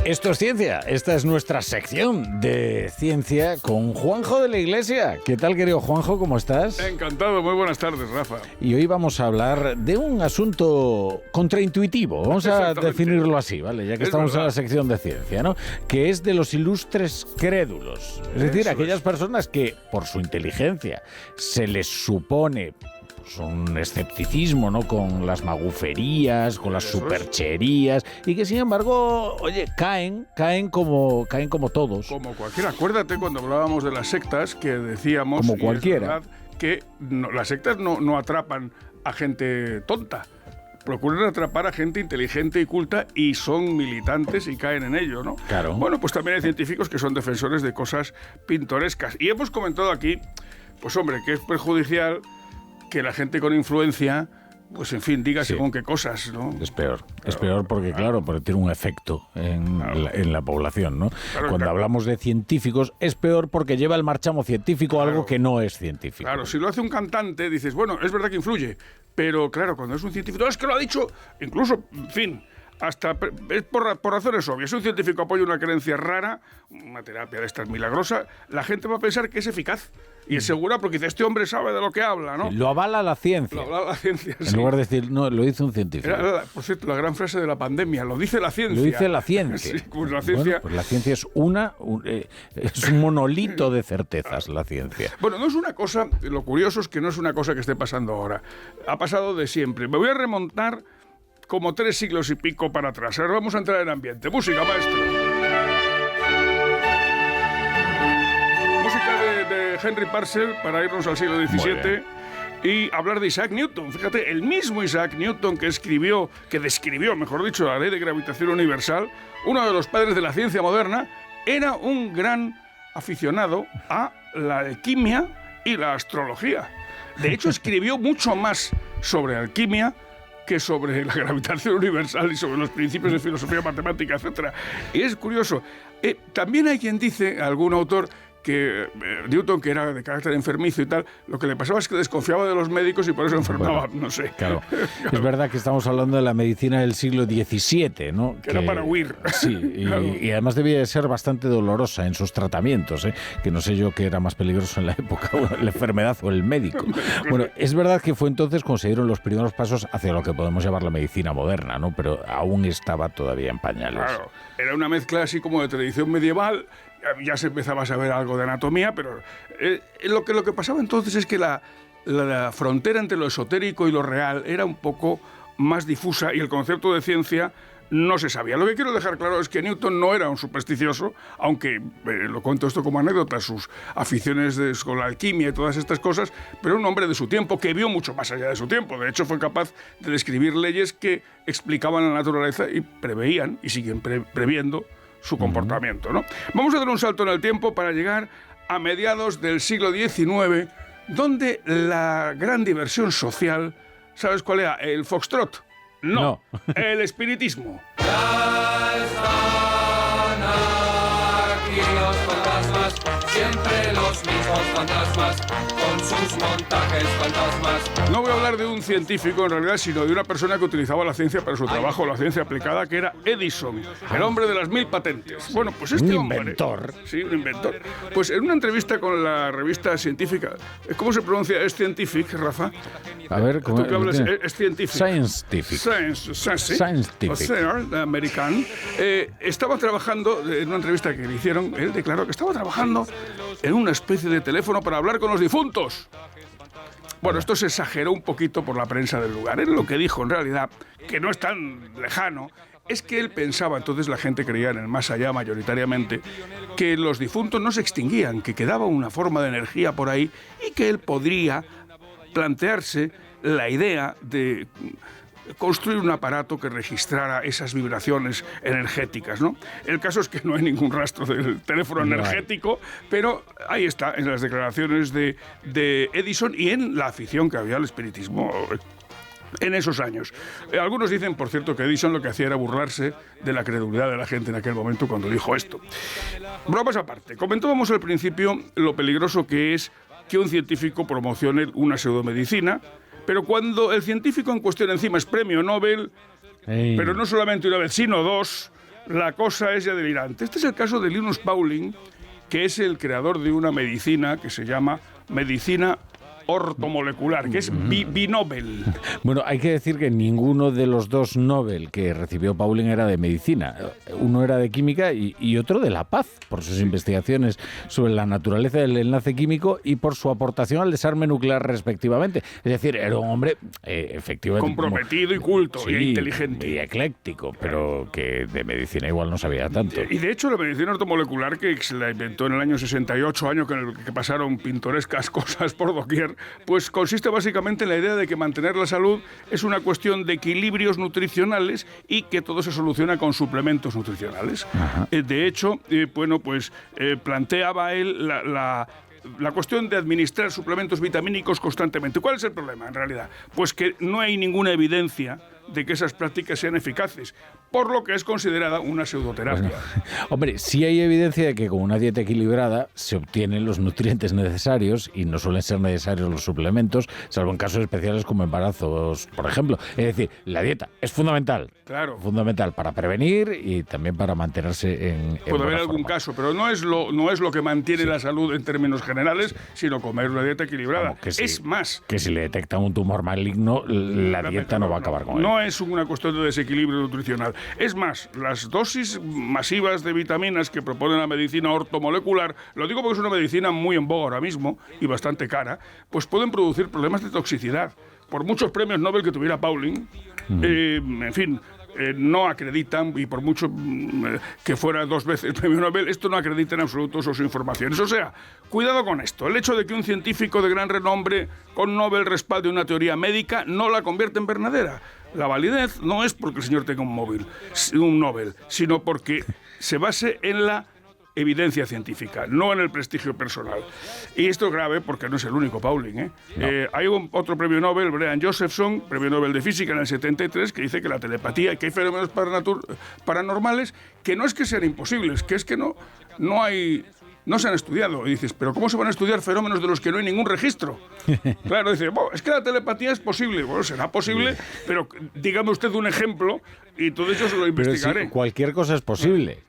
Esto es Ciencia, esta es nuestra sección de ciencia con Juanjo de la Iglesia. ¿Qué tal, querido Juanjo? ¿Cómo estás? Encantado, muy buenas tardes, Rafa. Y hoy vamos a hablar de un asunto contraintuitivo, vamos a definirlo así, ¿vale? Ya que estamos en la sección de ciencia, ¿no? Que es de los ilustres crédulos. Es decir, aquellas personas que, por su inteligencia, se les supone un escepticismo, ¿no? Con las maguferías, con las supercherías, y que sin embargo, oye, caen como todos. Como cualquiera. Acuérdate cuando hablábamos de las sectas que decíamos, como cualquiera, que las sectas no atrapan a gente tonta. Procuran atrapar a gente inteligente y culta y son militantes y caen en ello, ¿no? Claro. Bueno, pues también hay científicos que son defensores de cosas pintorescas. Y hemos comentado aquí, pues hombre, que es perjudicial que la gente con influencia, pues en fin, diga según qué cosas, ¿no? Es peor porque, porque tiene un efecto en la población, ¿no? Cuando hablamos de científicos, es peor porque lleva el marchamo científico algo que no es científico. Claro, si lo hace un cantante, dices, bueno, es verdad que influye, pero claro, cuando es un científico, es que lo ha dicho, incluso, en fin, hasta es por razones obvias. Si un científico apoya una creencia rara, una terapia de estas milagrosa, la gente va a pensar que es eficaz y es segura porque dice, este hombre sabe de lo que habla, ¿no? Lo avala la ciencia. Lo avala la ciencia, en lugar de decir, no, lo dice un científico. Por cierto, la gran frase de la pandemia, lo dice la ciencia. Lo dice la ciencia. Sí, pues la ciencia... Bueno, pues la ciencia es un monolito de certezas, la ciencia. Bueno, no es una cosa, lo curioso es que no es una cosa que esté pasando ahora. Ha pasado de siempre. Me voy a remontar como 3 siglos y pico para atrás. Ahora vamos a entrar en ambiente. Música, maestro. Música de Henry Purcell para irnos al siglo XVII y hablar de Isaac Newton. Fíjate, el mismo Isaac Newton que describió, mejor dicho, la ley de gravitación universal, uno de los padres de la ciencia moderna, era un gran aficionado a la alquimia y la astrología. De hecho, escribió mucho más sobre alquimia que sobre la gravitación universal y sobre los principios de filosofía, matemática, etc. Y es curioso. También hay quien dice, algún autor, que Newton, que era de carácter enfermizo y tal, lo que le pasaba es que desconfiaba de los médicos y por eso enfermaba, no sé. Claro. Es verdad que estamos hablando de la medicina del siglo XVII, ¿no? Que era para huir. Sí, y además debía de ser bastante dolorosa en sus tratamientos, que no sé yo qué era más peligroso en la época, la enfermedad o el médico. Bueno, es verdad que fue entonces cuando se dieron los primeros pasos hacia lo que podemos llamar la medicina moderna, ¿no? Pero aún estaba todavía en pañales. Claro, era una mezcla así como de tradición medieval. Ya se empezaba a saber algo de anatomía, pero lo que pasaba entonces es que la frontera entre lo esotérico y lo real era un poco más difusa y el concepto de ciencia no se sabía. Lo que quiero dejar claro es que Newton no era un supersticioso, aunque lo cuento esto como anécdota, sus aficiones con la alquimia y todas estas cosas, pero un hombre de su tiempo que vio mucho más allá de su tiempo. De hecho, fue capaz de describir leyes que explicaban la naturaleza y preveían y siguen previendo su comportamiento, ¿no? Vamos a dar un salto en el tiempo para llegar a mediados del siglo XIX, donde la gran diversión social, ¿sabes cuál era? ¿El foxtrot? No. El espiritismo. Ya están aquí los fantasmas, siempre los mismos fantasmas, con sus montajes fantasmas. No voy a hablar de un científico en realidad, sino de una persona que utilizaba la ciencia para su trabajo, la ciencia aplicada, que era Edison, el hombre de las 1000 patentes. Bueno, pues este hombre... Un inventor. Sí, un inventor. Pues en una entrevista con la revista científica, ¿cómo se pronuncia? ¿Es Scientific, Rafa? A ver, ¿cómo? ¿Tú qué hablas? Es Scientific. Scientific. O sea, americano. Estaba trabajando, en una entrevista que le hicieron, él declaró que estaba trabajando en una especie de teléfono para hablar con los difuntos. Bueno, esto se exageró un poquito por la prensa del lugar. Él lo que dijo, en realidad, que no es tan lejano, es que él pensaba, entonces la gente creía en el más allá mayoritariamente, que los difuntos no se extinguían, que quedaba una forma de energía por ahí y que él podría plantearse la idea de construir un aparato que registrara esas vibraciones energéticas, ¿no? El caso es que no hay ningún rastro del teléfono energético, pero ahí está, en las declaraciones de Edison y en la afición que había al espiritismo en esos años. Algunos dicen, por cierto, que Edison lo que hacía era burlarse de la credulidad de la gente en aquel momento cuando dijo esto. Bromas aparte, comentábamos al principio lo peligroso que es que un científico promocione una pseudomedicina, pero cuando el científico en cuestión encima es premio Nobel, pero no solamente una vez, sino 2, la cosa es ya delirante. Este es el caso de Linus Pauling, que es el creador de una medicina que se llama medicina ortomolecular, que es binobel. Bueno, hay que decir que ninguno de los dos Nobel que recibió Pauling era de medicina. Uno era de química y otro de la paz, por sus investigaciones sobre la naturaleza del enlace químico y por su aportación al desarme nuclear respectivamente. Es decir, era un hombre efectivamente comprometido y culto, y inteligente. Y ecléctico, pero que de medicina igual no sabía tanto. Y de hecho la medicina ortomolecular, que se la inventó en el año 68, año en el que pasaron pintorescas cosas por doquier, pues consiste básicamente en la idea de que mantener la salud es una cuestión de equilibrios nutricionales y que todo se soluciona con suplementos nutricionales. De hecho, planteaba él la cuestión de administrar suplementos vitamínicos constantemente. ¿Cuál es el problema, en realidad? Pues que no hay ninguna evidencia de que esas prácticas sean eficaces, por lo que es considerada una pseudoterapia. Bueno, hombre, sí hay evidencia de que con una dieta equilibrada se obtienen los nutrientes necesarios y no suelen ser necesarios los suplementos, salvo en casos especiales como embarazos, por ejemplo. Es decir, la dieta es fundamental. Claro. Fundamental para prevenir y también para mantenerse en Puede haber algún caso, pero no es lo que mantiene la salud en términos generales, sino comer una dieta equilibrada. Es más, que si le detectan un tumor maligno, la dieta no va a acabar con él. No es una cuestión de desequilibrio nutricional. Es más, las dosis masivas de vitaminas que propone la medicina ortomolecular, lo digo porque es una medicina muy en boga ahora mismo y bastante cara, pues pueden producir problemas de toxicidad. Por muchos premios Nobel que tuviera Pauling, en fin, no acreditan, y por mucho que fuera 2 veces premio Nobel, esto no acredita en absoluto sus informaciones. O sea, cuidado con esto. El hecho de que un científico de gran renombre con Nobel respalde una teoría médica no la convierte en verdadera. La validez no es porque el señor tenga un Nobel, sino porque se base en la evidencia científica, no en el prestigio personal. Y esto es grave porque no es el único Pauling, ¿eh? No. Hay otro premio Nobel, Brian Josephson, premio Nobel de Física en el 73, que dice que la telepatía, que hay fenómenos paranormales que no es que sean imposibles, que es que no se han estudiado. Y dices, ¿pero cómo se van a estudiar fenómenos de los que no hay ningún registro? Claro, dice, es que la telepatía es posible. Bueno, será posible, pero dígame usted un ejemplo y todo eso se lo investigaré. Pero sí, cualquier cosa es posible,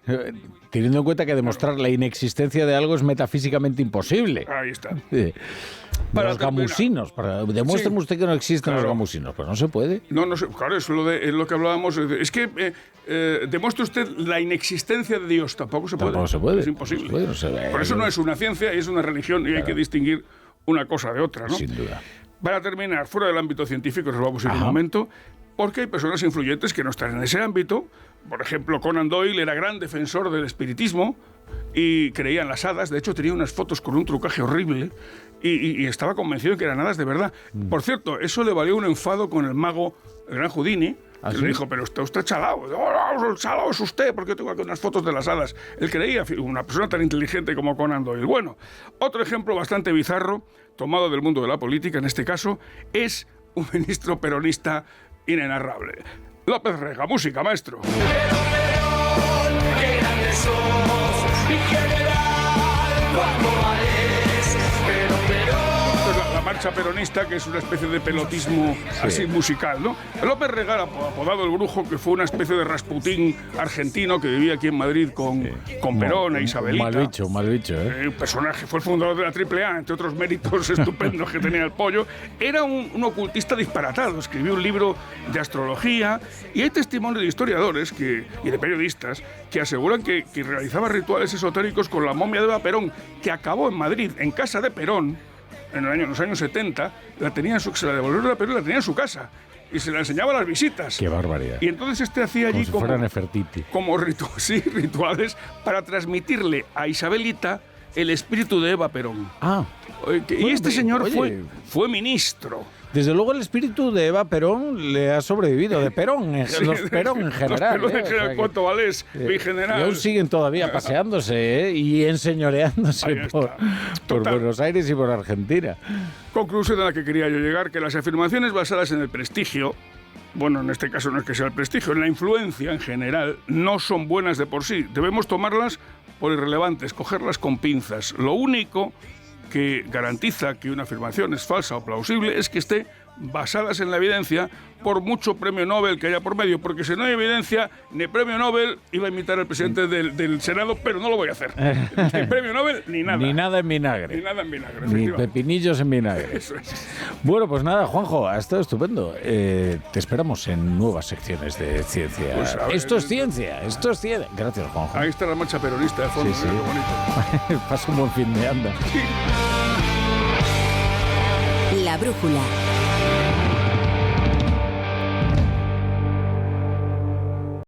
teniendo en cuenta que demostrar la inexistencia de algo es metafísicamente imposible. Ahí está. Los gamusinos. Demuéstrame usted que no existen los gamusinos. Pues no se puede. No se, claro, es lo que hablábamos. Es que demuestre usted la inexistencia de Dios. Tampoco se puede. Tampoco se puede. Es imposible. No se puede. Por eso no es una ciencia, es una religión y hay que distinguir una cosa de otra, ¿no? Sin duda. Para terminar, fuera del ámbito científico, nos vamos a ir un momento, porque hay personas influyentes que no están en ese ámbito. Por ejemplo, Conan Doyle era gran defensor del espiritismo y creía en las hadas. De hecho, tenía unas fotos con un trucaje horrible y estaba convencido de que eran hadas de verdad. Por cierto, eso le valió un enfado con el mago, el gran Houdini, que le dijo, pero está usted chalao. No, chalao es usted, porque tengo aquí unas fotos de las hadas. Él creía, una persona tan inteligente como Conan Doyle. Bueno, otro ejemplo bastante bizarro, tomado del mundo de la política, en este caso, es un ministro peronista inenarrable. López Rega, música, maestro. Pero, qué grandes somos, mi general, cuando vales, pero. La marcha peronista, que es una especie de pelotismo así musical, ¿no? López Rega, apodado el Brujo, que fue una especie de Rasputín argentino que vivía aquí en Madrid con Perón e Isabelita. Mal bicho, ¿eh? Un personaje, fue el fundador de la AAA, entre otros méritos estupendos que tenía el pollo. Era un ocultista disparatado, escribió un libro de astrología y hay testimonios de historiadores y de periodistas que aseguran que realizaba rituales esotéricos con la momia de Eva Perón, que acabó en Madrid, en casa de Perón, en los años 70, se la devolvieron a Perú y la tenía en su casa. Y se la enseñaba a las visitas. ¡Qué barbaridad! Y entonces hacía allí como rituales para transmitirle a Isabelita el espíritu de Eva Perón. Y este señor fue ministro. Desde luego el espíritu de Eva Perón le ha sobrevivido, de Perón, los Perón en general. Los Perón en general, ¿cuánto vales, mi general? Y aún siguen todavía paseándose y enseñoreándose por Buenos Aires y por Argentina. Conclusión a la que quería yo llegar, que las afirmaciones basadas en el prestigio, bueno, en este caso no es que sea el prestigio, en la influencia en general, no son buenas de por sí. Debemos tomarlas por irrelevantes, cogerlas con pinzas. Lo único que garantiza que una afirmación es falsa o plausible es que esté basadas en la evidencia, por mucho premio Nobel que haya por medio, porque si no hay evidencia, ni premio Nobel, iba a imitar al presidente del Senado, pero no lo voy a hacer. Ni premio Nobel, ni nada. Ni nada en vinagre. Ni nada en vinagre. Ni pepinillos en vinagre. Eso es. Bueno, pues nada, Juanjo, ha estado estupendo. Te esperamos en nuevas secciones de ciencia. Pues a ver, Esto es ciencia, esto es ciencia. Gracias, Juanjo. Ahí está la marcha peronista de fondo, Sí, sí. qué bonito. Pasa un buen fin de anda. La brújula.